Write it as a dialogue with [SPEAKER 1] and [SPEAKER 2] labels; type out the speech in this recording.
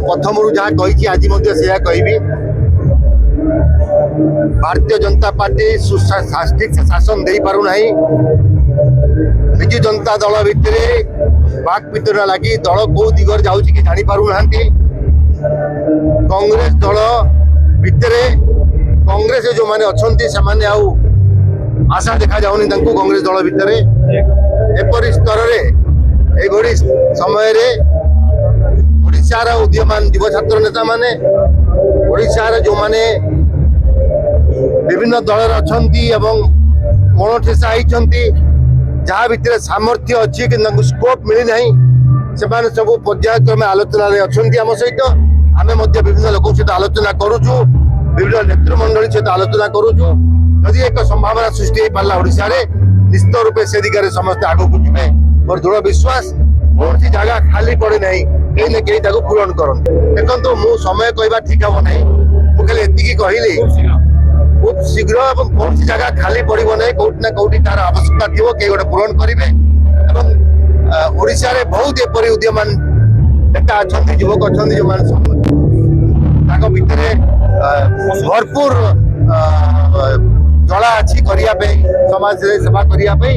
[SPEAKER 1] प्रथम जहाँ कही आज कहि भारतीय जनता पार्टी ठीक शासन दे पारु नहीं। विजु जनता दल भितर बाक पितरा लगी दल कौ दिगर जाऊँ कि जानी पारु ना। कांग्रेस दल भितर कांग्रेस जो माने अच्छे से माने आउ आशा देखा जाऊनी कांग्रेस दल भितर एपरी स्तर एगोड़ी समय ओडिशार उदीयमान युव छात्र नेता माने ओडिशार जो माने विभिन्न दल कोण ठेसा होती जहाँ भितर सामर्थ्य अच्छी कि स्कोप मिली ना से सब पर्यायक्रमे आलोचना आम सहित आम विभिन्न लोक सहित आलोचना करुचु विभिन्न नेतृमंडली सहित आलोचना करुचु जदि एक संभावना सृष्टि हो पारा ओडिशा रे निश्चित रूपे से दिगरे समस्त आगक जी मोर दृढ़ विश्वास कौन जगह खाली पड़े ना कहीं कहीं पूरण करते। देखो मु समय कहवा ठीक हम ना मुझे एति कहली खूब शीघ्र और कौन सी जगह खाली पड़ो ना कौट ना कौटी तार आवश्यकता थी कई गोटे पूरण करेंगे। ओडिशा रे बहुत एपरी उदीयमान नेता अच्छा युवक अच्छा जो मैंने भितर भरपूर जला अच्छी करने समाज सेवा करने।